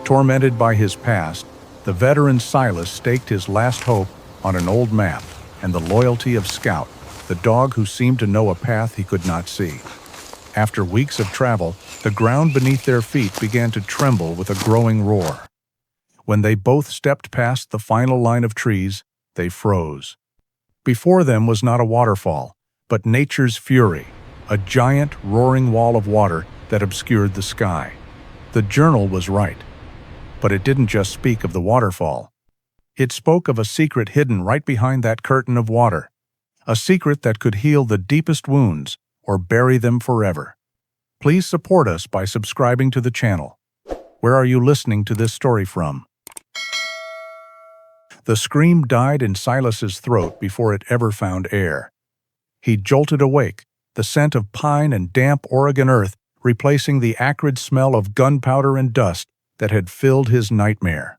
Tormented by his past, the veteran Silas staked his last hope on an old map and the loyalty of Scout, the dog who seemed to know a path he could not see. After weeks of travel, the ground beneath their feet began to tremble with a growing roar. When they both stepped past the final line of trees, they froze. Before them was not a waterfall, but nature's fury, a giant, roaring wall of water that obscured the sky. The journal was right. But it didn't just speak of the waterfall. It spoke of a secret hidden right behind that curtain of water, a secret that could heal the deepest wounds or bury them forever. Please support us by subscribing to the channel. Where are you listening to this story from? The scream died in Silas's throat before it ever found air. He jolted awake, the scent of pine and damp Oregon earth replacing the acrid smell of gunpowder and dust that had filled his nightmare.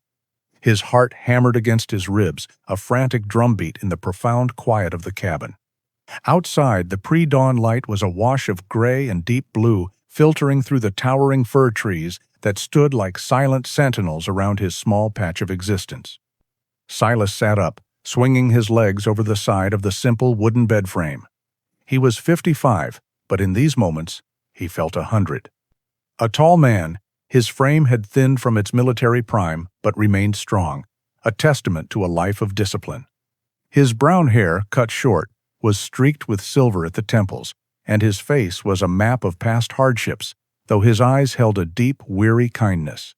His heart hammered against his ribs, a frantic drumbeat in the profound quiet of the cabin. Outside, the pre-dawn light was a wash of gray and deep blue filtering through the towering fir trees that stood like silent sentinels around his small patch of existence. Silas sat up, swinging his legs over the side of the simple wooden bed frame. He was 55, but in these moments, he felt 100. A tall man, his frame had thinned from its military prime but remained strong, a testament to a life of discipline. His brown hair, cut short, was streaked with silver at the temples, and his face was a map of past hardships, though his eyes held a deep, weary kindness.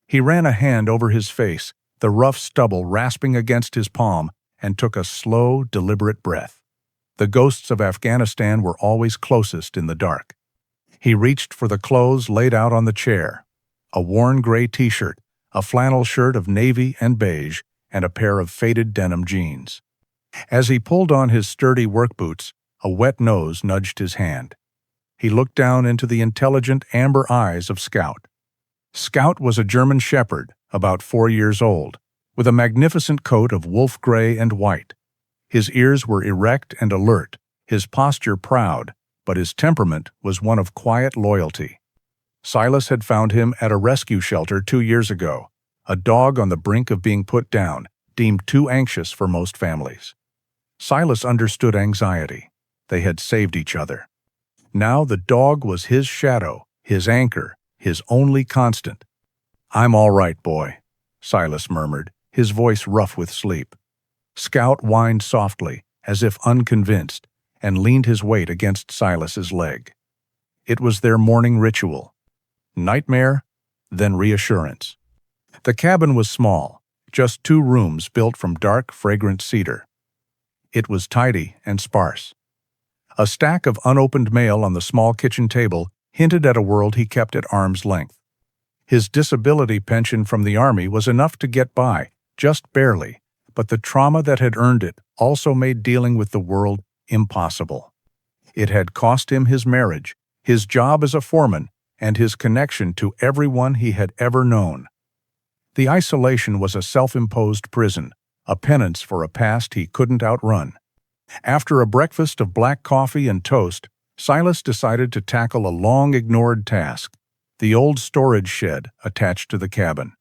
He ran a hand over his face, the rough stubble rasping against his palm, and took a slow, deliberate breath. The ghosts of Afghanistan were always closest in the dark. He reached for the clothes laid out on the chair. A worn gray t-shirt, a flannel shirt of navy and beige, and a pair of faded denim jeans. As he pulled on his sturdy work boots, a wet nose nudged his hand. He looked down into the intelligent amber eyes of Scout. Scout was a German shepherd, about 4 years old, with a magnificent coat of wolf gray and white. His ears were erect and alert, his posture proud, but his temperament was one of quiet loyalty. Silas had found him at a rescue shelter 2 years ago, a dog on the brink of being put down, deemed too anxious for most families. Silas understood anxiety. They had saved each other. Now the dog was his shadow, his anchor, his only constant. "I'm all right, boy," Silas murmured, his voice rough with sleep. Scout whined softly, as if unconvinced, and leaned his weight against Silas's leg. It was their morning ritual. Nightmare, then reassurance. The cabin was small, just 2 rooms built from dark, fragrant cedar. It was tidy and sparse. A stack of unopened mail on the small kitchen table hinted at a world he kept at arm's length. His disability pension from the Army was enough to get by, just barely, but the trauma that had earned it also made dealing with the world impossible. It had cost him his marriage, his job as a foreman, and his connection to everyone he had ever known. The isolation was a self-imposed prison, a penance for a past he couldn't outrun. After a breakfast of black coffee and toast, Silas decided to tackle a long-ignored task, the old storage shed attached to the cabin.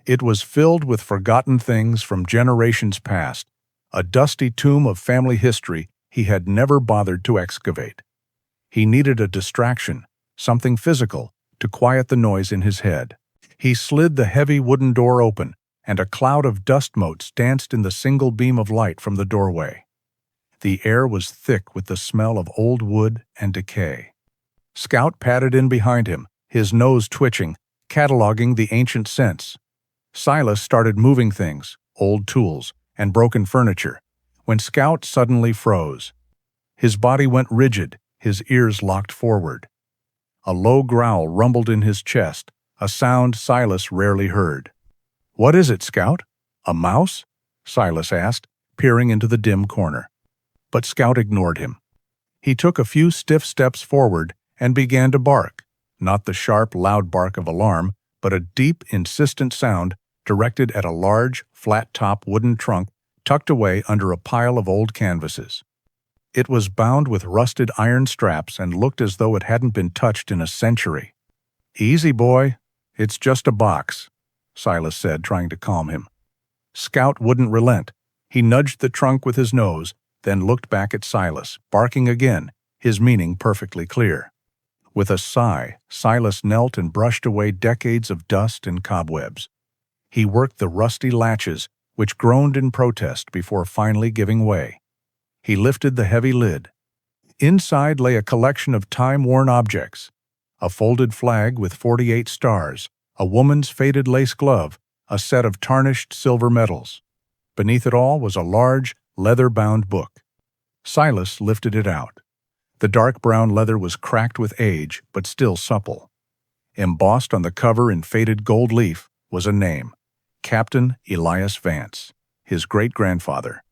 It was filled with forgotten things from generations past, a dusty tomb of family history he had never bothered to excavate. He needed a distraction, something physical, to quiet the noise in his head. He slid the heavy wooden door open, and a cloud of dust motes danced in the single beam of light from the doorway. The air was thick with the smell of old wood and decay. Scout padded in behind him, his nose twitching, cataloging the ancient scents. Silas started moving things, old tools, and broken furniture, when Scout suddenly froze. His body went rigid, his ears locked forward. A low growl rumbled in his chest, a sound Silas rarely heard. "What is it, Scout? A mouse?" Silas asked, peering into the dim corner. But Scout ignored him. He took a few stiff steps forward and began to bark, not the sharp, loud bark of alarm, but a deep, insistent sound directed at a large, flat-top wooden trunk tucked away under a pile of old canvases. It was bound with rusted iron straps and looked as though it hadn't been touched in a century. "Easy, boy. It's just a box," Silas said, trying to calm him. Scout wouldn't relent. He nudged the trunk with his nose, then looked back at Silas, barking again, his meaning perfectly clear. With a sigh, Silas knelt and brushed away decades of dust and cobwebs. He worked the rusty latches, which groaned in protest before finally giving way. He lifted the heavy lid. Inside lay a collection of time-worn objects: a folded flag with 48 stars, a woman's faded lace glove, a set of tarnished silver medals. Beneath it all was a large, leather-bound book. Silas lifted it out. The dark brown leather was cracked with age, but still supple. Embossed on the cover in faded gold leaf was a name: Captain Elias Vance, his great-grandfather.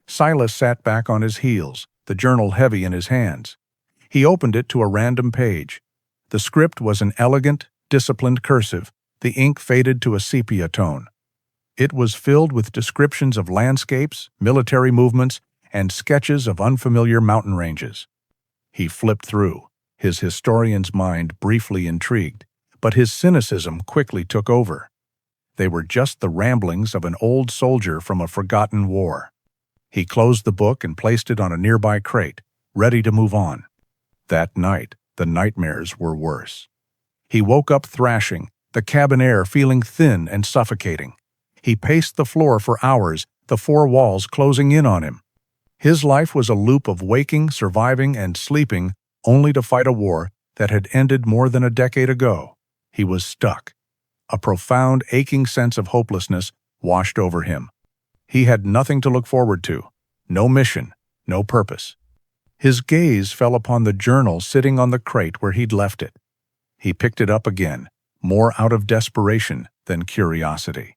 Silas sat back on his heels, the journal heavy in his hands. He opened it to a random page. The script was an elegant, disciplined cursive, the ink faded to a sepia tone. It was filled with descriptions of landscapes, military movements, and sketches of unfamiliar mountain ranges. He flipped through, his historian's mind briefly intrigued, but his cynicism quickly took over. They were just the ramblings of an old soldier from a forgotten war. He closed the book and placed it on a nearby crate, ready to move on. That night, the nightmares were worse. He woke up thrashing, the cabin air feeling thin and suffocating. He paced the floor for hours, the four walls closing in on him. His life was a loop of waking, surviving, and sleeping, only to fight a war that had ended more than a decade ago. He was stuck. A profound, aching sense of hopelessness washed over him. He had nothing to look forward to, no mission, no purpose. His gaze fell upon the journal sitting on the crate where he'd left it. He picked it up again, more out of desperation than curiosity.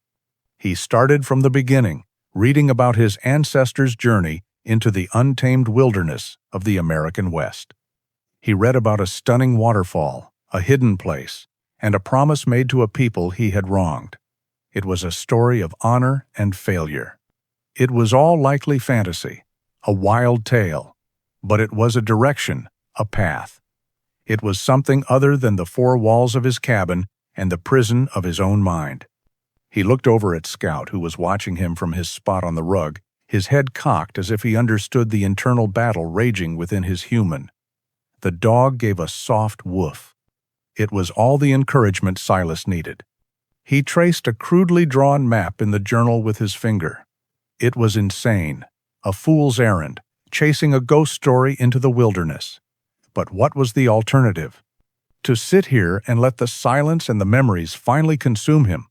He started from the beginning, reading about his ancestors' journey into the untamed wilderness of the American West. He read about a stunning waterfall, a hidden place, and a promise made to a people he had wronged. It was a story of honor and failure. It was all likely fantasy, a wild tale, but it was a direction, a path. It was something other than the four walls of his cabin and the prison of his own mind. He looked over at Scout, who was watching him from his spot on the rug, his head cocked as if he understood the internal battle raging within his human. The dog gave a soft woof. It was all the encouragement Silas needed. He traced a crudely drawn map in the journal with his finger. It was insane, a fool's errand, chasing a ghost story into the wilderness. But what was the alternative? To sit here and let the silence and the memories finally consume him.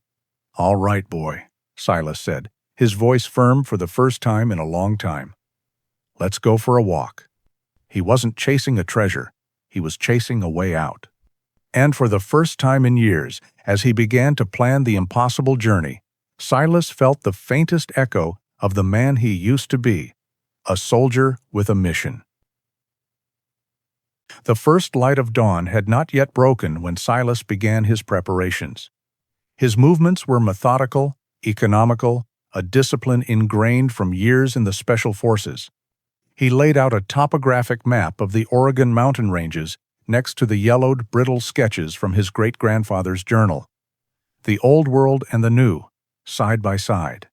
"All right, boy," Silas said, his voice firm for the first time in a long time. "Let's go for a walk." He wasn't chasing a treasure, he was chasing a way out. And for the first time in years, as he began to plan the impossible journey, Silas felt the faintest echo of the man he used to be, a soldier with a mission. The first light of dawn had not yet broken when Silas began his preparations. His movements were methodical, economical, a discipline ingrained from years in the Special Forces. He laid out a topographic map of the Oregon mountain ranges next to the yellowed, brittle sketches from his great-grandfather's journal. The old world and the new, side by side.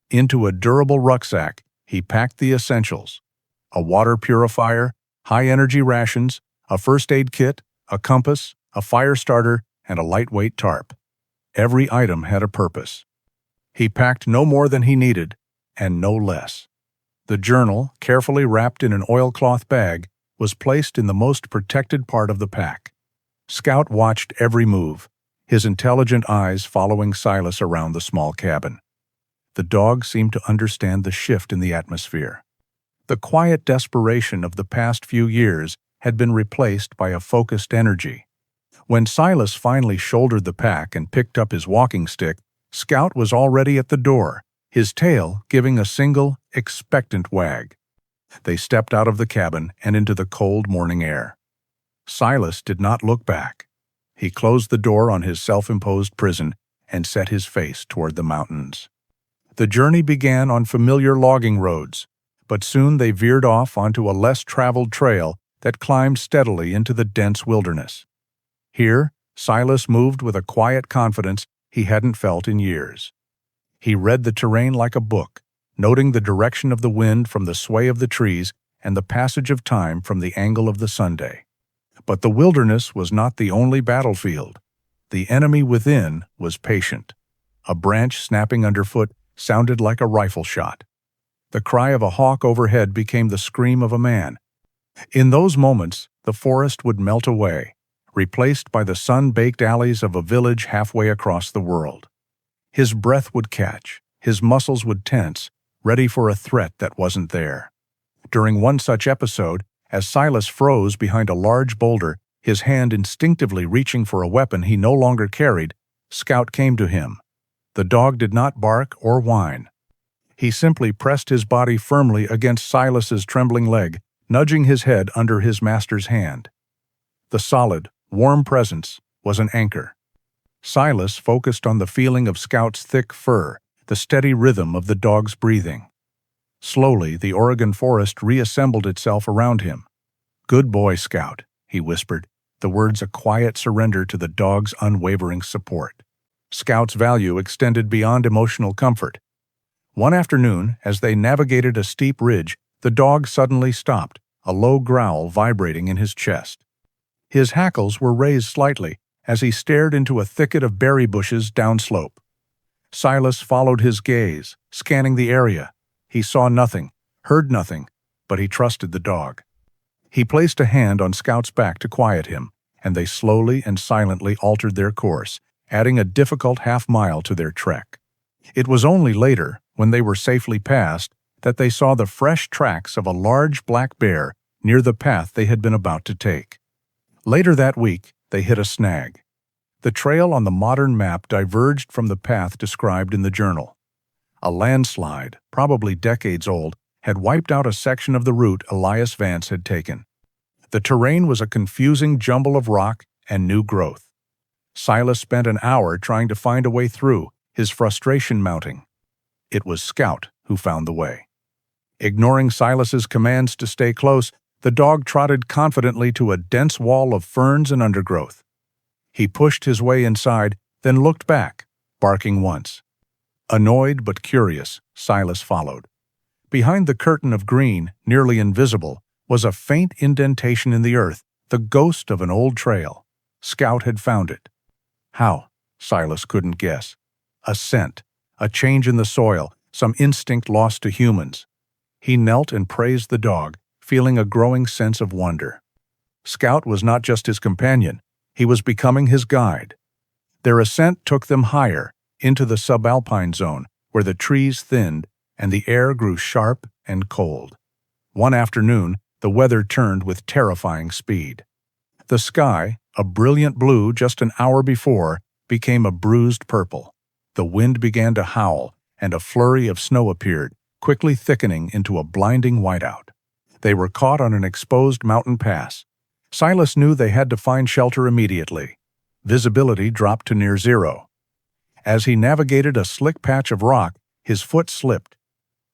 Into a durable rucksack, he packed the essentials: a water purifier, high-energy rations, a first aid kit, a compass, a fire starter, and a lightweight tarp. Every item had a purpose. He packed no more than he needed, and no less. The journal, carefully wrapped in an oilcloth bag, was placed in the most protected part of the pack. Scout watched every move, his intelligent eyes following Silas around the small cabin. The dog seemed to understand the shift in the atmosphere. The quiet desperation of the past few years had been replaced by a focused energy. When Silas finally shouldered the pack and picked up his walking stick, Scout was already at the door, his tail giving a single, expectant wag. They stepped out of the cabin and into the cold morning air. Silas did not look back. He closed the door on his self-imposed prison and set his face toward the mountains. The journey began on familiar logging roads, but soon they veered off onto a less traveled trail that climbed steadily into the dense wilderness. Here, Silas moved with a quiet confidence he hadn't felt in years. He read the terrain like a book, noting the direction of the wind from the sway of the trees and the passage of time from the angle of the sunday. But the wilderness was not the only battlefield. The enemy within was patient. A branch snapping underfoot sounded like a rifle shot. The cry of a hawk overhead became the scream of a man. In those moments, the forest would melt away, replaced by the sun-baked alleys of a village halfway across the world. His breath would catch, his muscles would tense, ready for a threat that wasn't there. During one such episode, as Silas froze behind a large boulder, his hand instinctively reaching for a weapon he no longer carried, Scout came to him. The dog did not bark or whine. He simply pressed his body firmly against Silas's trembling leg, nudging his head under his master's hand. The solid, warm presence was an anchor. Silas focused on the feeling of Scout's thick fur, the steady rhythm of the dog's breathing. Slowly, the Oregon forest reassembled itself around him. "Good boy, Scout," he whispered, the words a quiet surrender to the dog's unwavering support. Scout's value extended beyond emotional comfort. One afternoon, as they navigated a steep ridge, the dog suddenly stopped, a low growl vibrating in his chest. His hackles were raised slightly as he stared into a thicket of berry bushes downslope. Silas followed his gaze, scanning the area. He saw nothing, heard nothing, but he trusted the dog. He placed a hand on Scout's back to quiet him, and they slowly and silently altered their course, adding a difficult half-mile to their trek. It was only later, when they were safely past, that they saw the fresh tracks of a large black bear near the path they had been about to take. Later that week, they hit a snag. The trail on the modern map diverged from the path described in the journal. A landslide, probably decades old, had wiped out a section of the route Elias Vance had taken. The terrain was a confusing jumble of rock and new growth. Silas spent an hour trying to find a way through, his frustration mounting. It was Scout who found the way. Ignoring Silas's commands to stay close, the dog trotted confidently to a dense wall of ferns and undergrowth. He pushed his way inside, then looked back, barking once. Annoyed but curious, Silas followed. Behind the curtain of green, nearly invisible, was a faint indentation in the earth, the ghost of an old trail. Scout had found it. How? Silas couldn't guess. A scent, a change in the soil, some instinct lost to humans. He knelt and praised the dog, feeling a growing sense of wonder. Scout was not just his companion, he was becoming his guide. Their ascent took them higher, into the subalpine zone, where the trees thinned and the air grew sharp and cold. One afternoon, the weather turned with terrifying speed. The sky, a brilliant blue just an hour before, became a bruised purple. The wind began to howl, and a flurry of snow appeared, quickly thickening into a blinding whiteout. They were caught on an exposed mountain pass. Silas knew they had to find shelter immediately. Visibility dropped to near zero. As he navigated a slick patch of rock, his foot slipped.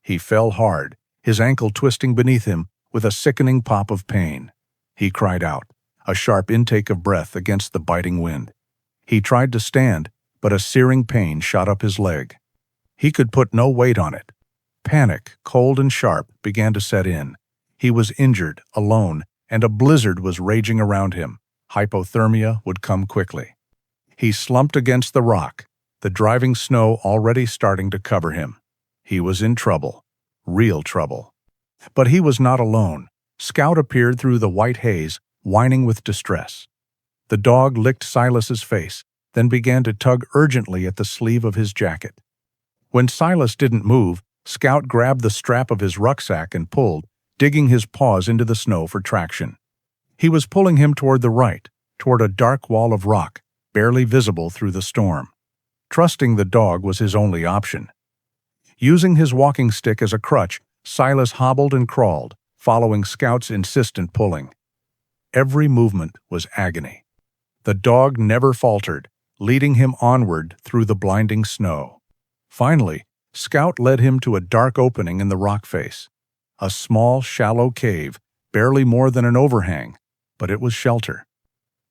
He fell hard, his ankle twisting beneath him with a sickening pop of pain. He cried out, a sharp intake of breath against the biting wind. He tried to stand, but a searing pain shot up his leg. He could put no weight on it. Panic, cold and sharp, began to set in. He was injured, alone, and a blizzard was raging around him. Hypothermia would come quickly. He slumped against the rock, the driving snow already starting to cover him. He was in trouble, real trouble. But he was not alone. Scout appeared through the white haze, whining with distress. The dog licked Silas's face, then began to tug urgently at the sleeve of his jacket. When Silas didn't move, Scout grabbed the strap of his rucksack and pulled, digging his paws into the snow for traction. He was pulling him toward the right, toward a dark wall of rock, barely visible through the storm. Trusting the dog was his only option. Using his walking stick as a crutch, Silas hobbled and crawled, following Scout's insistent pulling. Every movement was agony. The dog never faltered, leading him onward through the blinding snow. Finally, Scout led him to a dark opening in the rock face. A small, shallow cave, barely more than an overhang, but it was shelter.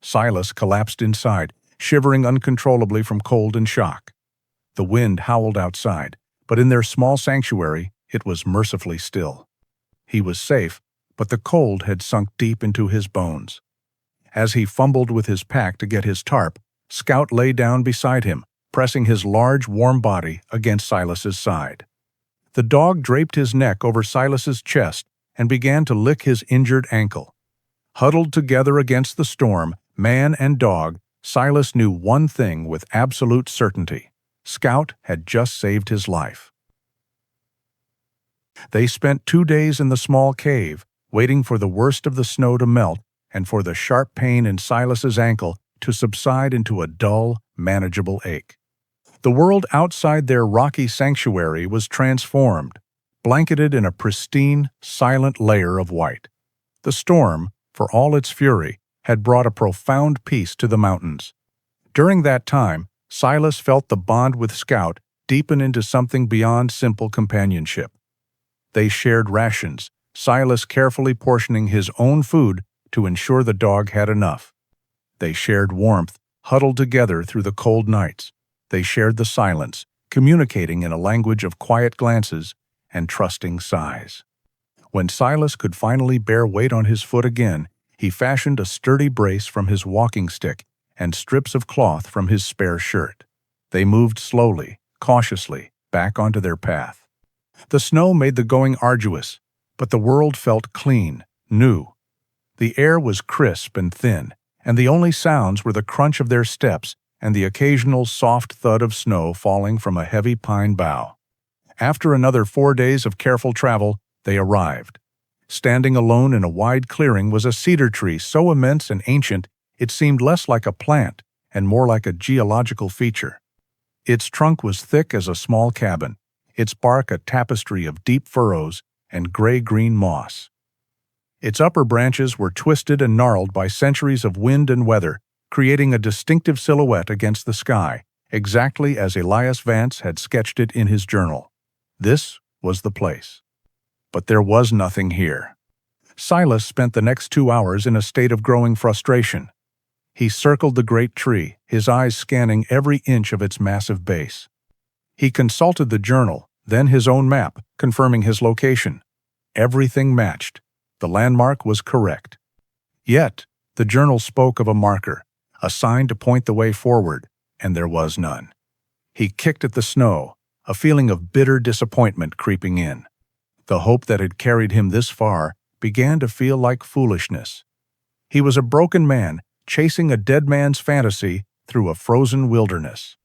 Silas collapsed inside, shivering uncontrollably from cold and shock. The wind howled outside, but in their small sanctuary, it was mercifully still. He was safe, but the cold had sunk deep into his bones. As he fumbled with his pack to get his tarp, Scout lay down beside him, pressing his large, warm body against Silas's side. The dog draped his neck over Silas's chest and began to lick his injured ankle. Huddled together against the storm, man and dog, Silas knew one thing with absolute certainty. Scout had just saved his life. They spent 2 days in the small cave, waiting for the worst of the snow to melt and for the sharp pain in Silas's ankle to subside into a dull, manageable ache. The world outside their rocky sanctuary was transformed, blanketed in a pristine, silent layer of white. The storm, for all its fury, had brought a profound peace to the mountains. During that time, Silas felt the bond with Scout deepen into something beyond simple companionship. They shared rations, Silas carefully portioning his own food to ensure the dog had enough. They shared warmth, huddled together through the cold nights. They shared the silence, communicating in a language of quiet glances and trusting sighs. When Silas could finally bear weight on his foot again, he fashioned a sturdy brace from his walking stick and strips of cloth from his spare shirt. They moved slowly, cautiously, back onto their path. The snow made the going arduous, but the world felt clean, new. The air was crisp and thin, and the only sounds were the crunch of their steps and the occasional soft thud of snow falling from a heavy pine bough. After another 4 days of careful travel, they arrived. Standing alone in a wide clearing was a cedar tree so immense and ancient it seemed less like a plant and more like a geological feature. Its trunk was thick as a small cabin, its bark a tapestry of deep furrows and gray-green moss. Its upper branches were twisted and gnarled by centuries of wind and weather, creating a distinctive silhouette against the sky, exactly as Elias Vance had sketched it in his journal. This was the place. But there was nothing here. Silas spent the next 2 hours in a state of growing frustration. He circled the great tree, his eyes scanning every inch of its massive base. He consulted the journal, then his own map, confirming his location. Everything matched. The landmark was correct. Yet, the journal spoke of a marker, a sign to point the way forward, and there was none. He kicked at the snow, a feeling of bitter disappointment creeping in. The hope that had carried him this far began to feel like foolishness. He was a broken man, chasing a dead man's fantasy through a frozen wilderness.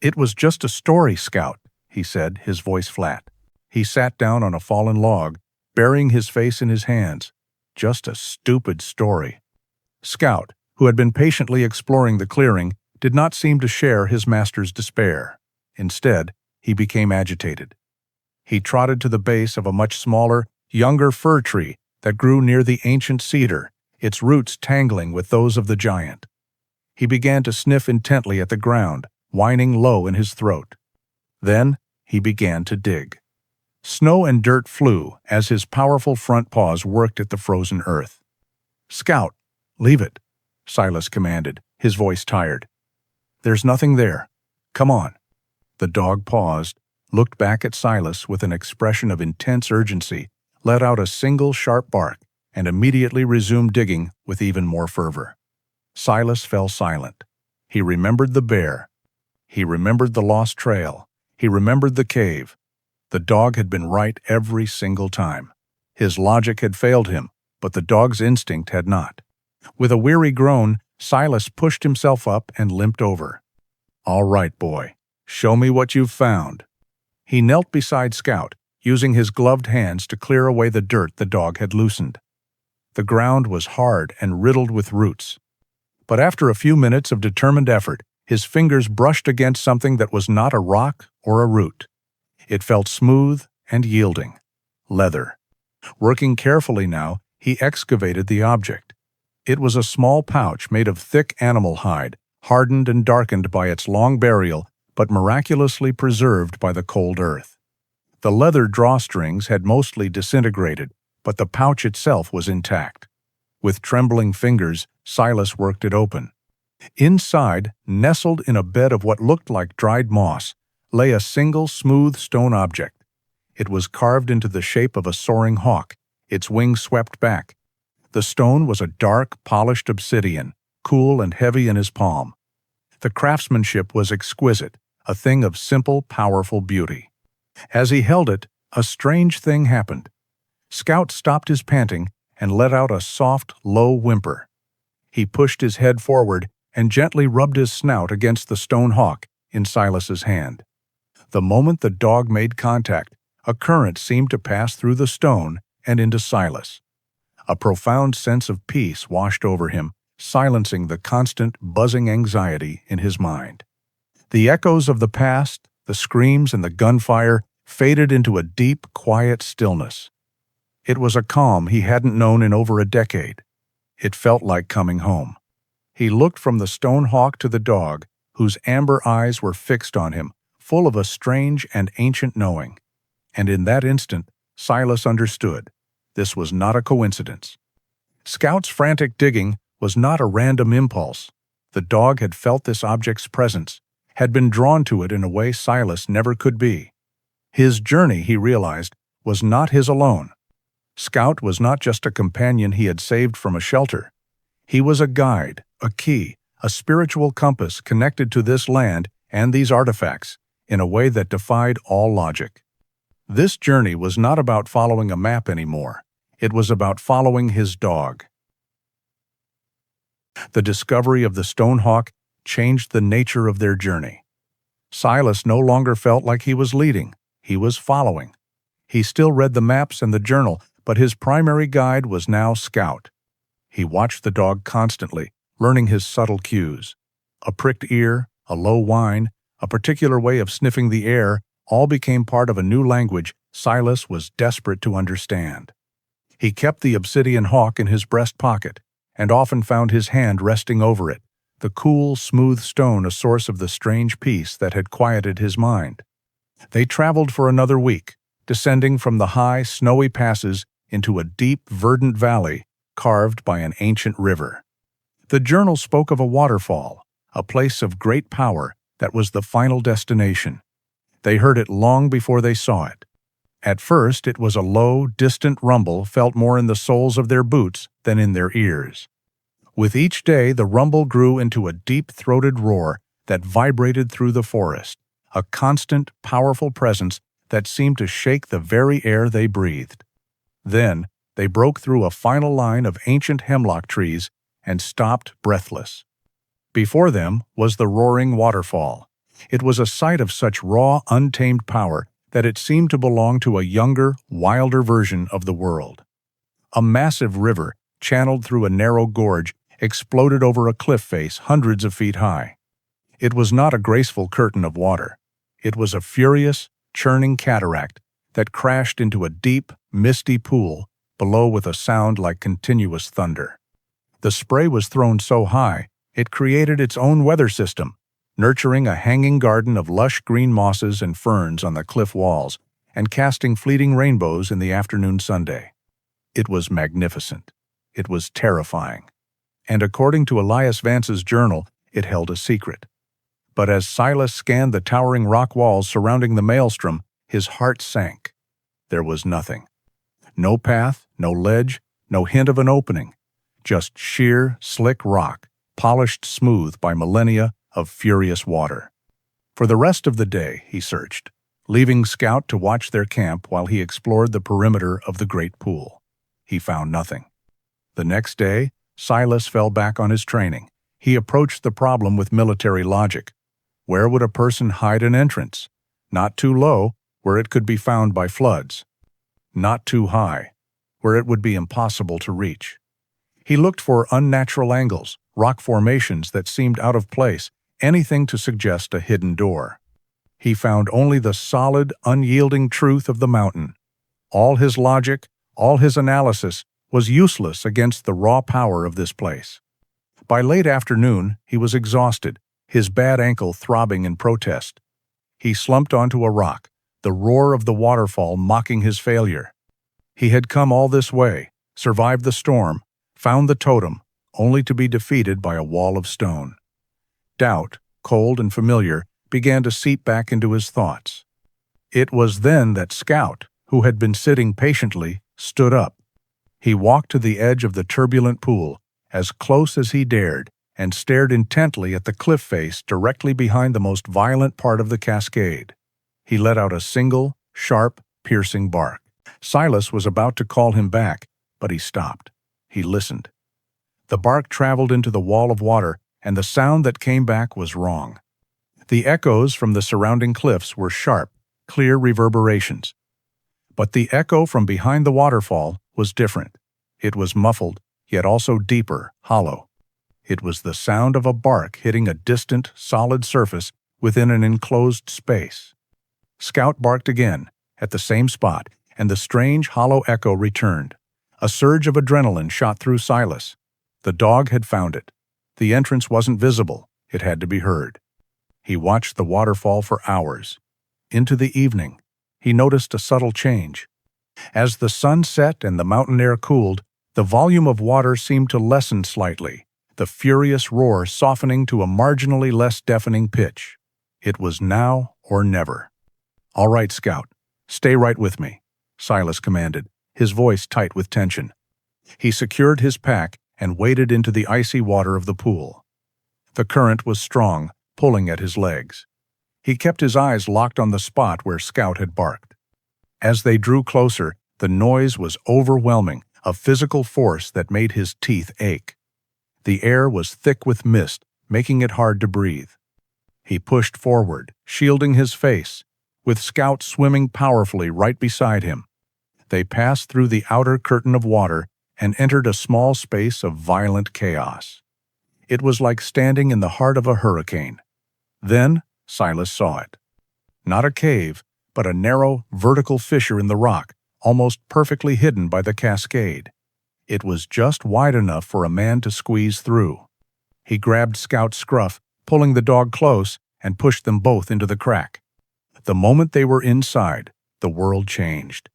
"It was just a story, Scout," he said, his voice flat. He sat down on a fallen log, burying his face in his hands. Just a stupid story. Scout, who had been patiently exploring the clearing, did not seem to share his master's despair. Instead, he became agitated. He trotted to the base of a much smaller, younger fir tree that grew near the ancient cedar, its roots tangling with those of the giant. He began to sniff intently at the ground, whining low in his throat. Then he began to dig. Snow and dirt flew as his powerful front paws worked at the frozen earth. "Scout, leave it," Silas commanded, his voice tired. "There's nothing there. Come on." The dog paused, looked back at Silas with an expression of intense urgency, let out a single sharp bark, and immediately resumed digging with even more fervor. Silas fell silent. He remembered the bear. He remembered the lost trail. He remembered the cave. The dog had been right every single time. His logic had failed him, but the dog's instinct had not. With a weary groan, Silas pushed himself up and limped over. "All right, boy. Show me what you've found." He knelt beside Scout, using his gloved hands to clear away the dirt the dog had loosened. The ground was hard and riddled with roots. But after a few minutes of determined effort, his fingers brushed against something that was not a rock or a root. It felt smooth and yielding. Leather. Working carefully now, he excavated the object. It was a small pouch made of thick animal hide, hardened and darkened by its long burial, but miraculously preserved by the cold earth. The leather drawstrings had mostly disintegrated, but the pouch itself was intact. With trembling fingers, Silas worked it open. Inside, nestled in a bed of what looked like dried moss, lay a single smooth stone object. It was carved into the shape of a soaring hawk, its wings swept back. The stone was a dark, polished obsidian, cool and heavy in his palm. The craftsmanship was exquisite, a thing of simple, powerful beauty. As he held it, a strange thing happened. Scout stopped his panting and let out a soft, low whimper. He pushed his head forward and gently rubbed his snout against the stone hawk in Silas's hand. The moment the dog made contact, a current seemed to pass through the stone and into Silas. A profound sense of peace washed over him, silencing the constant, buzzing anxiety in his mind. The echoes of the past, the screams and the gunfire, faded into a deep, quiet stillness. It was a calm he hadn't known in over a decade. It felt like coming home. He looked from the stone hawk to the dog, whose amber eyes were fixed on him, full of a strange and ancient knowing. And in that instant, Silas understood. This was not a coincidence. Scout's frantic digging was not a random impulse. The dog had felt this object's presence, had been drawn to it in a way Silas never could be. His journey, he realized, was not his alone. Scout was not just a companion he had saved from a shelter. He was a guide, a key, a spiritual compass connected to this land and these artifacts in a way that defied all logic. This journey was not about following a map anymore. It was about following his dog. The discovery of the stone hawk changed the nature of their journey. Silas no longer felt like he was leading. He was following. He still read the maps and the journal, but his primary guide was now Scout. He watched the dog constantly, learning his subtle cues. A pricked ear, a low whine, a particular way of sniffing the air, all became part of a new language Silas was desperate to understand. He kept the obsidian hawk in his breast pocket, and often found his hand resting over it, the cool, smooth stone a source of the strange peace that had quieted his mind. They traveled for another week, descending from the high, snowy passes into a deep, verdant valley carved by an ancient river. The journal spoke of a waterfall, a place of great power that was the final destination. They heard it long before they saw it. At first, it was a low, distant rumble felt more in the soles of their boots than in their ears. With each day, the rumble grew into a deep-throated roar that vibrated through the forest, a constant, powerful presence that seemed to shake the very air they breathed. Then, they broke through a final line of ancient hemlock trees and stopped breathless. Before them was the roaring waterfall. It was a sight of such raw, untamed power that it seemed to belong to a younger, wilder version of the world. A massive river, channeled through a narrow gorge, exploded over a cliff face hundreds of feet high. It was not a graceful curtain of water. It was a furious, churning cataract that crashed into a deep, misty pool below with a sound like continuous thunder. The spray was thrown so high, it created its own weather system, nurturing a hanging garden of lush green mosses and ferns on the cliff walls and casting fleeting rainbows in the afternoon sunday. It was magnificent. It was terrifying. And according to Elias Vance's journal, it held a secret. But as Silas scanned the towering rock walls surrounding the maelstrom, his heart sank. There was nothing. No path, no ledge, no hint of an opening. Just sheer, slick rock, polished smooth by millennia of furious water. For the rest of the day, he searched, leaving Scout to watch their camp while he explored the perimeter of the great pool. He found nothing. The next day, Silas fell back on his training. He approached the problem with military logic. Where would a person hide an entrance? Not too low, where it could be found by floods. Not too high, where it would be impossible to reach. He looked for unnatural angles, rock formations that seemed out of place, anything to suggest a hidden door. He found only the solid, unyielding truth of the mountain. All his logic, all his analysis, was useless against the raw power of this place. By late afternoon, he was exhausted, his bad ankle throbbing in protest. He slumped onto a rock, the roar of the waterfall mocking his failure. He had come all this way, survived the storm, found the totem, only to be defeated by a wall of stone. Doubt, cold and familiar, began to seep back into his thoughts. It was then that Scout, who had been sitting patiently, stood up. He walked to the edge of the turbulent pool, as close as he dared, and stared intently at the cliff face directly behind the most violent part of the cascade. He let out a single, sharp, piercing bark. Silas was about to call him back, but he stopped. He listened. The bark traveled into the wall of water, and the sound that came back was wrong. The echoes from the surrounding cliffs were sharp, clear reverberations. But the echo from behind the waterfall was different. It was muffled, yet also deeper, hollow. It was the sound of a bark hitting a distant, solid surface within an enclosed space. Scout barked again, at the same spot, and the strange, hollow echo returned. A surge of adrenaline shot through Silas. The dog had found it. The entrance wasn't visible. It had to be heard. He watched the waterfall for hours. Into the evening, he noticed a subtle change. As the sun set and the mountain air cooled, the volume of water seemed to lessen slightly, the furious roar softening to a marginally less deafening pitch. It was now or never. "All right, Scout. Stay right with me," Silas commanded, his voice tight with tension. He secured his pack and waded into the icy water of the pool. The current was strong, pulling at his legs. He kept his eyes locked on the spot where Scout had barked. As they drew closer, the noise was overwhelming, a physical force that made his teeth ache. The air was thick with mist, making it hard to breathe. He pushed forward, shielding his face, with Scout swimming powerfully right beside him. They passed through the outer curtain of water and entered a small space of violent chaos. It was like standing in the heart of a hurricane. Then Silas saw it. Not a cave, but a narrow, vertical fissure in the rock, almost perfectly hidden by the cascade. It was just wide enough for a man to squeeze through. He grabbed Scout's scruff, pulling the dog close, and pushed them both into the crack. The moment they were inside, the world changed.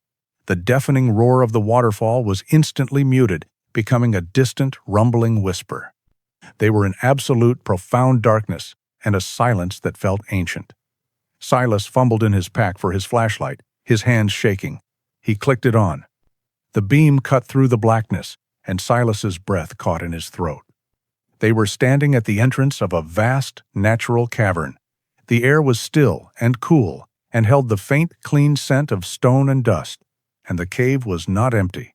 The deafening roar of the waterfall was instantly muted, becoming a distant, rumbling whisper. They were in absolute, profound darkness, and a silence that felt ancient. Silas fumbled in his pack for his flashlight, his hands shaking. He clicked it on. The beam cut through the blackness, and Silas's breath caught in his throat. They were standing at the entrance of a vast, natural cavern. The air was still and cool, and held the faint, clean scent of stone and dust, and the cave was not empty.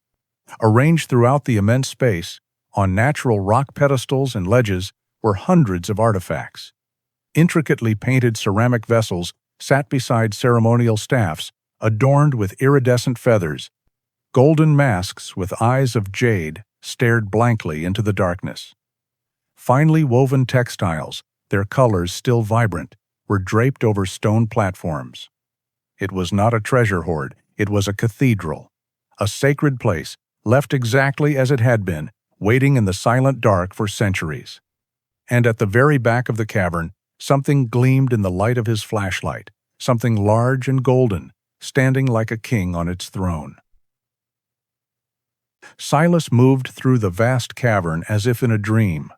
Arranged throughout the immense space, on natural rock pedestals and ledges, were hundreds of artifacts. Intricately painted ceramic vessels sat beside ceremonial staffs, adorned with iridescent feathers. Golden masks with eyes of jade stared blankly into the darkness. Finely woven textiles, their colors still vibrant, were draped over stone platforms. It was not a treasure hoard, it was a cathedral, a sacred place, left exactly as it had been, waiting in the silent dark for centuries. And at the very back of the cavern, something gleamed in the light of his flashlight, something large and golden, standing like a king on its throne. Silas moved through the vast cavern as if in a dream.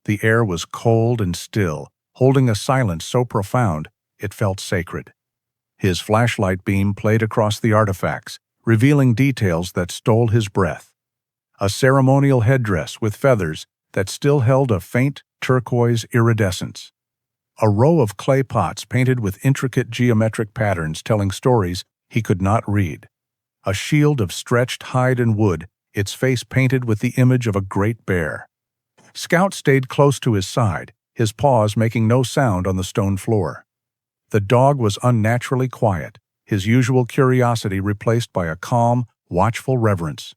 The air was cold and still, holding a silence so profound it felt sacred. His flashlight beam played across the artifacts, revealing details that stole his breath. A ceremonial headdress with feathers that still held a faint turquoise iridescence. A row of clay pots painted with intricate geometric patterns telling stories he could not read. A shield of stretched hide and wood, its face painted with the image of a great bear. Scout stayed close to his side, his paws making no sound on the stone floor. The dog was unnaturally quiet, his usual curiosity replaced by a calm, watchful reverence.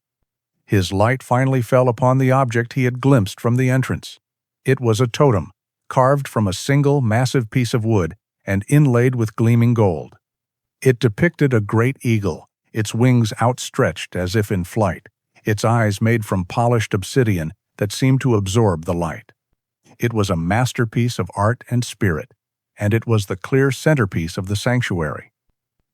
His light finally fell upon the object he had glimpsed from the entrance. It was a totem, carved from a single massive piece of wood and inlaid with gleaming gold. It depicted a great eagle, its wings outstretched as if in flight, its eyes made from polished obsidian that seemed to absorb the light. It was a masterpiece of art and spirit, and it was the clear centerpiece of the sanctuary.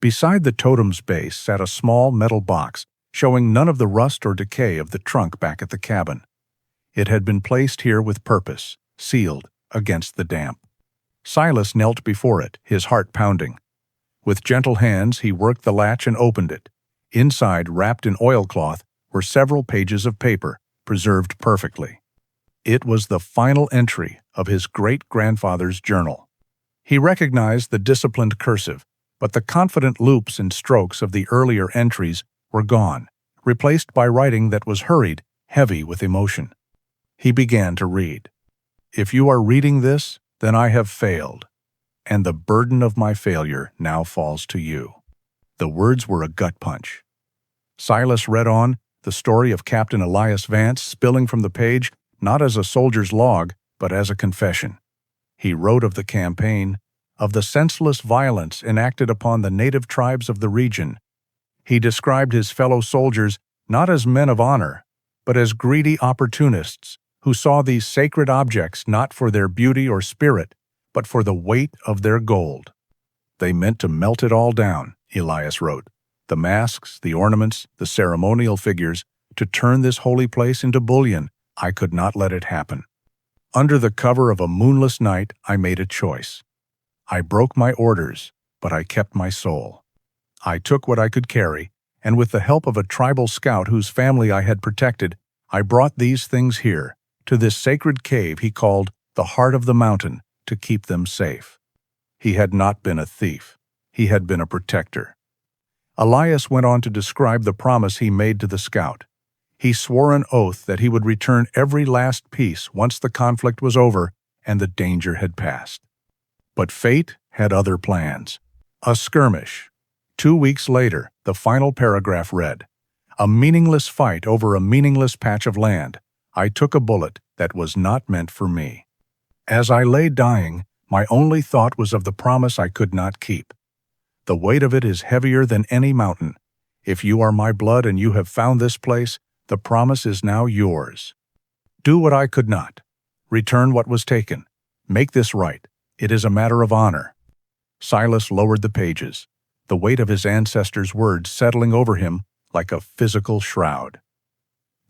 Beside the totem's base sat a small metal box, showing none of the rust or decay of the trunk back at the cabin. It had been placed here with purpose, sealed against the damp. Silas knelt before it, his heart pounding. With gentle hands, he worked the latch and opened it. Inside, wrapped in oilcloth, were several pages of paper, preserved perfectly. It was the final entry of his great-grandfather's journal. He recognized the disciplined cursive, but the confident loops and strokes of the earlier entries were gone, replaced by writing that was hurried, heavy with emotion. He began to read. "If you are reading this, then I have failed, and the burden of my failure now falls to you." The words were a gut punch. Silas read on, the story of Captain Elias Vance spilling from the page, not as a soldier's log, but as a confession. He wrote of the campaign, of the senseless violence enacted upon the native tribes of the region. He described his fellow soldiers not as men of honor, but as greedy opportunists who saw these sacred objects not for their beauty or spirit, but for the weight of their gold. "They meant to melt it all down," Elias wrote, "the masks, the ornaments, the ceremonial figures, to turn this holy place into bullion. I could not let it happen. Under the cover of a moonless night, I made a choice. I broke my orders, but I kept my soul. I took what I could carry, and with the help of a tribal scout whose family I had protected, I brought these things here, to this sacred cave he called the Heart of the Mountain, to keep them safe." He had not been a thief. He had been a protector. Elias went on to describe the promise he made to the scout. He swore an oath that he would return every last piece once the conflict was over and the danger had passed. But fate had other plans. A skirmish. 2 weeks later, the final paragraph read, "A meaningless fight over a meaningless patch of land. I took a bullet that was not meant for me. As I lay dying, my only thought was of the promise I could not keep. The weight of it is heavier than any mountain. If you are my blood and you have found this place, the promise is now yours. Do what I could not. Return what was taken. Make this right. It is a matter of honor." Silas lowered the pages, the weight of his ancestors' words settling over him like a physical shroud.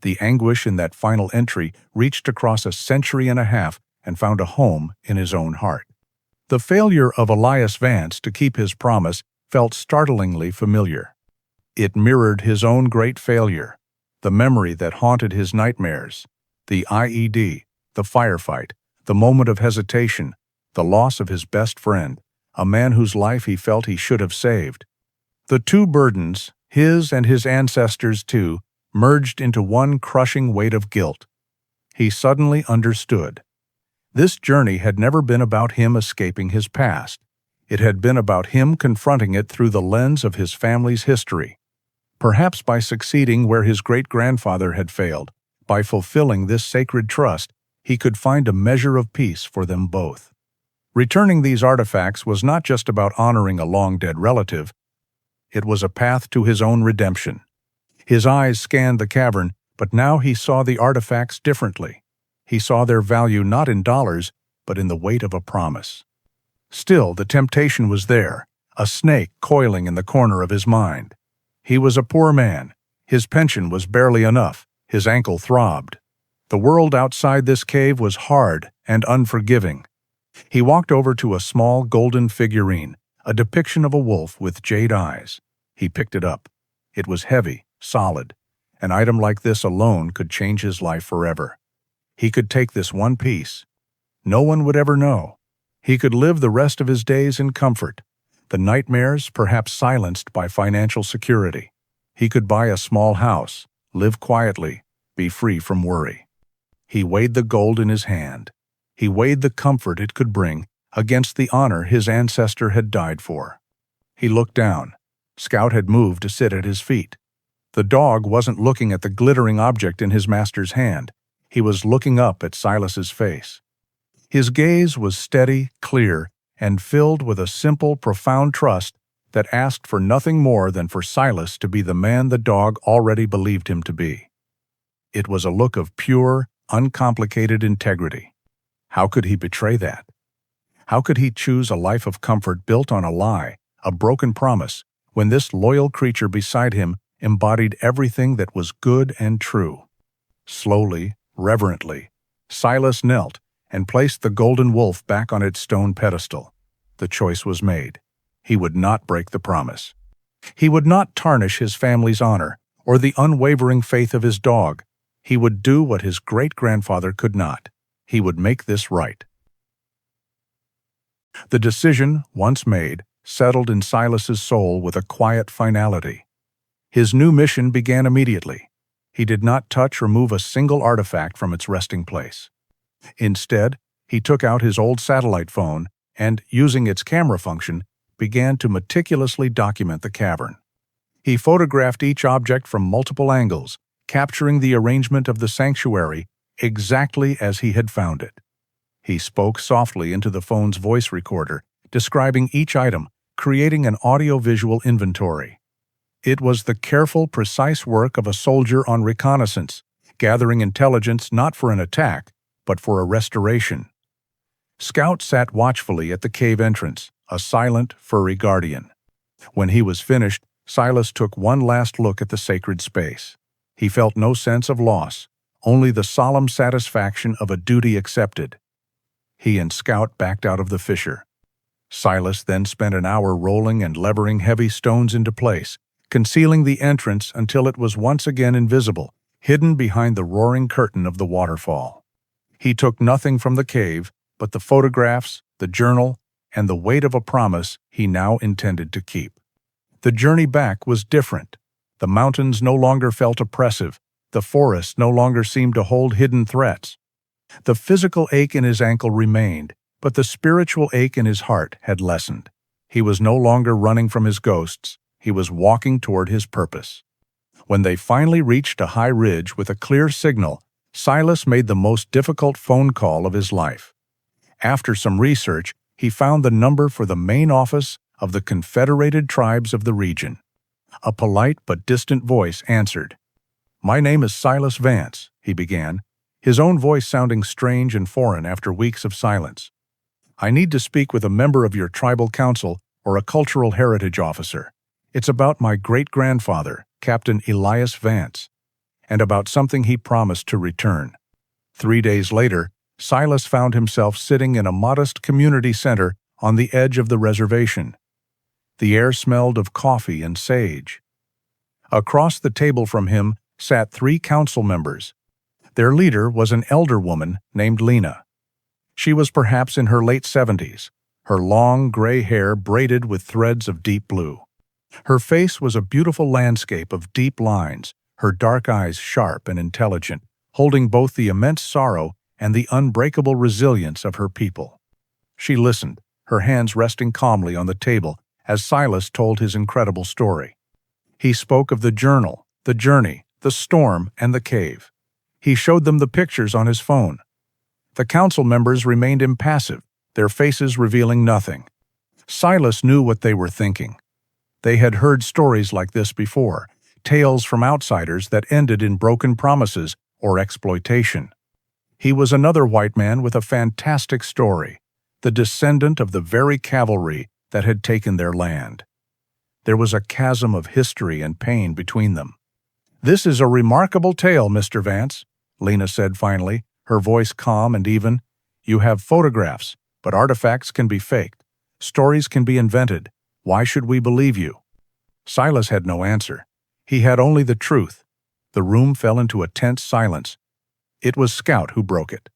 The anguish in that final entry reached across a century and a half and found a home in his own heart. The failure of Elias Vance to keep his promise felt startlingly familiar. It mirrored his own great failure, the memory that haunted his nightmares, the IED, the firefight, the moment of hesitation, the loss of his best friend, a man whose life he felt he should have saved. The two burdens, his and his ancestors' too, merged into one crushing weight of guilt. He suddenly understood. This journey had never been about him escaping his past. It had been about him confronting it through the lens of his family's history. Perhaps by succeeding where his great-grandfather had failed, by fulfilling this sacred trust, he could find a measure of peace for them both. Returning these artifacts was not just about honoring a long-dead relative. It was a path to his own redemption. His eyes scanned the cavern, but now he saw the artifacts differently. He saw their value not in dollars, but in the weight of a promise. Still, the temptation was there, a snake coiling in the corner of his mind. He was a poor man. His pension was barely enough. His ankle throbbed. The world outside this cave was hard and unforgiving. He walked over to a small golden figurine, a depiction of a wolf with jade eyes. He picked it up. It was heavy, solid. An item like this alone could change his life forever. He could take this one piece. No one would ever know. He could live the rest of his days in comfort, the nightmares perhaps silenced by financial security. He could buy a small house, live quietly, be free from worry. He weighed the gold in his hand. He weighed the comfort it could bring against the honor his ancestor had died for. He looked down. Scout had moved to sit at his feet. The dog wasn't looking at the glittering object in his master's hand. He was looking up at Silas's face. His gaze was steady, clear, and filled with a simple, profound trust that asked for nothing more than for Silas to be the man the dog already believed him to be. It was a look of pure, uncomplicated integrity. How could he betray that? How could he choose a life of comfort built on a lie, a broken promise, when this loyal creature beside him embodied everything that was good and true? Slowly, reverently, Silas knelt and placed the golden wolf back on its stone pedestal. The choice was made. He would not break the promise. He would not tarnish his family's honor or the unwavering faith of his dog. He would do what his great-grandfather could not. He would make this right. The decision, once made, settled in Silas's soul with a quiet finality. His new mission began immediately. He did not touch or move a single artifact from its resting place. Instead, he took out his old satellite phone and, using its camera function, began to meticulously document the cavern. He photographed each object from multiple angles, capturing the arrangement of the sanctuary exactly as he had found it. He spoke softly into the phone's voice recorder, describing each item, creating an audio-visual inventory. It was the careful, precise work of a soldier on reconnaissance, gathering intelligence not for an attack, but for a restoration. Scout sat watchfully at the cave entrance, a silent, furry guardian. When he was finished, Silas took one last look at the sacred space. He felt no sense of loss, only the solemn satisfaction of a duty accepted. He and Scout backed out of the fissure. Silas then spent an hour rolling and levering heavy stones into place, concealing the entrance until it was once again invisible, hidden behind the roaring curtain of the waterfall. He took nothing from the cave but the photographs, the journal, and the weight of a promise he now intended to keep. The journey back was different. The mountains no longer felt oppressive. The forest no longer seemed to hold hidden threats. The physical ache in his ankle remained, but the spiritual ache in his heart had lessened. He was no longer running from his ghosts. He was walking toward his purpose. When they finally reached a high ridge with a clear signal, Silas made the most difficult phone call of his life. After some research, he found the number for the main office of the Confederated Tribes of the region. A polite but distant voice answered. "My name is Silas Vance," he began, his own voice sounding strange and foreign after weeks of silence. "I need to speak with a member of your tribal council or a cultural heritage officer. It's about my great-grandfather, Captain Elias Vance, and about something he promised to return." 3 days later, Silas found himself sitting in a modest community center on the edge of the reservation. The air smelled of coffee and sage. Across the table from him sat 3 council members. Their leader was an elder woman named Lena. She was perhaps in her late 70s, her long gray hair braided with threads of deep blue. Her face was a beautiful landscape of deep lines, her dark eyes sharp and intelligent, holding both the immense sorrow and the unbreakable resilience of her people. She listened, her hands resting calmly on the table as Silas told his incredible story. He spoke of the journal, the journey, the storm, and the cave. He showed them the pictures on his phone. The council members remained impassive, their faces revealing nothing. Silas knew what they were thinking. They had heard stories like this before, tales from outsiders that ended in broken promises or exploitation. He was another white man with a fantastic story, the descendant of the very cavalry that had taken their land. There was a chasm of history and pain between them. "This is a remarkable tale, Mr. Vance," Lena said finally, her voice calm and even. "You have photographs, but artifacts can be faked. Stories can be invented. Why should we believe you?" Silas had no answer. He had only the truth. The room fell into a tense silence. It was Scout who broke it.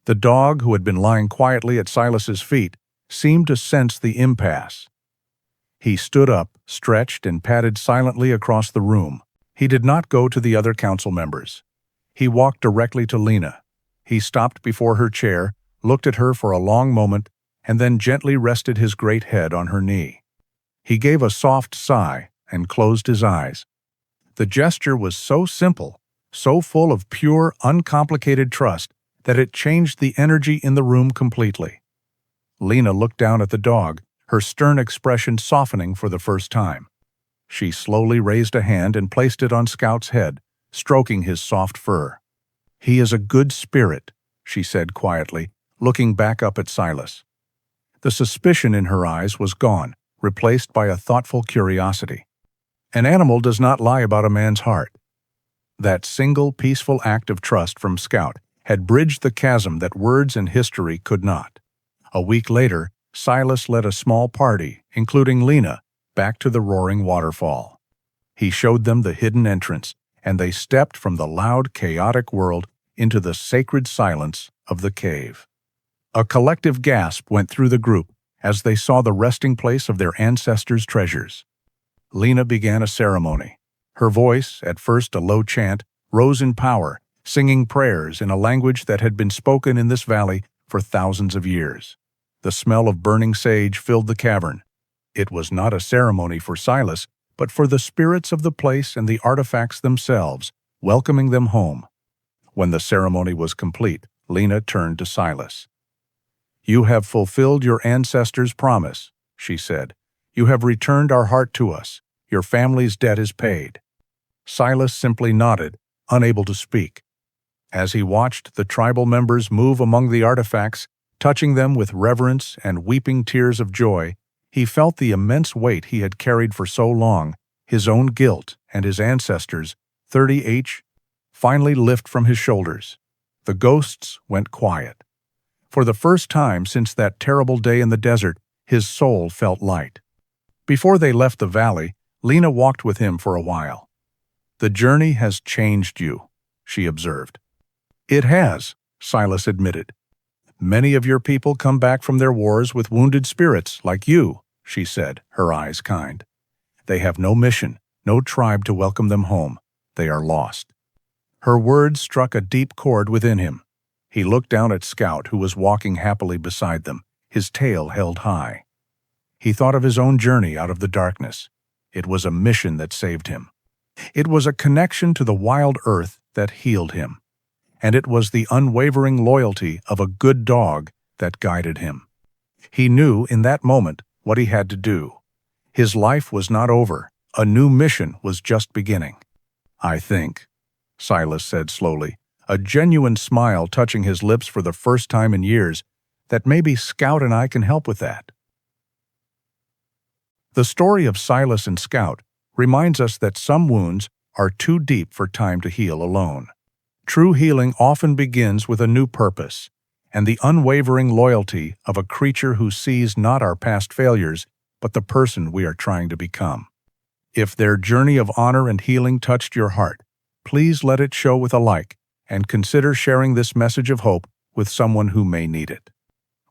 The dog, who had been lying quietly at Silas's feet, seemed to sense the impasse. He stood up, stretched, and padded silently across the room. He did not go to the other council members. He walked directly to Lena. He stopped before her chair, looked at her for a long moment, and then gently rested his great head on her knee. He gave a soft sigh and closed his eyes. The gesture was so simple, so full of pure, uncomplicated trust, that it changed the energy in the room completely. Lena looked down at the dog, her stern expression softening for the first time. She slowly raised a hand and placed it on Scout's head, stroking his soft fur. "He is a good spirit," she said quietly, looking back up at Silas. The suspicion in her eyes was gone, replaced by a thoughtful curiosity. An animal does not lie about a man's heart. That single peaceful act of trust from Scout had bridged the chasm that words and history could not. A week later, Silas led a small party, including Lena, back to the roaring waterfall. He showed them the hidden entrance, and they stepped from the loud, chaotic world into the sacred silence of the cave. A collective gasp went through the group as they saw the resting place of their ancestors' treasures. Lena began a ceremony. Her voice, at first a low chant, rose in power, singing prayers in a language that had been spoken in this valley for thousands of years. The smell of burning sage filled the cavern. It was not a ceremony for Silas, but for the spirits of the place and the artifacts themselves, welcoming them home. When the ceremony was complete, Lena turned to Silas. "You have fulfilled your ancestors' promise," she said. "You have returned our heart to us. Your family's debt is paid." Silas simply nodded, unable to speak. As he watched the tribal members move among the artifacts, touching them with reverence and weeping tears of joy, he felt the immense weight he had carried for so long, his own guilt and his ancestors', 30H, finally lift from his shoulders. The ghosts went quiet. For the first time since that terrible day in the desert, his soul felt light. Before they left the valley, Lena walked with him for a while. "The journey has changed you," she observed. "It has," Silas admitted. "Many of your people come back from their wars with wounded spirits, like you," she said, her eyes kind. "They have no mission, no tribe to welcome them home. They are lost." Her words struck a deep chord within him. He looked down at Scout, who was walking happily beside them, his tail held high. He thought of his own journey out of the darkness. It was a mission that saved him. It was a connection to the wild earth that healed him. And it was the unwavering loyalty of a good dog that guided him. He knew in that moment what he had to do. His life was not over. A new mission was just beginning. "I think," Silas said slowly, a genuine smile touching his lips for the first time in years, "that maybe Scout and I can help with that." The story of Silas and Scout reminds us that some wounds are too deep for time to heal alone. True healing often begins with a new purpose, and the unwavering loyalty of a creature who sees not our past failures, but the person we are trying to become. If their journey of honor and healing touched your heart, please let it show with a like, and consider sharing this message of hope with someone who may need it.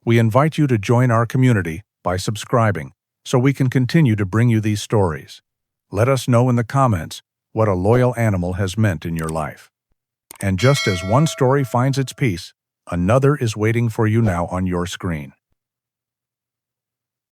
We invite you to join our community by subscribing, so we can continue to bring you these stories. Let us know in the comments what a loyal animal has meant in your life. And just as one story finds its peace, another is waiting for you now on your screen.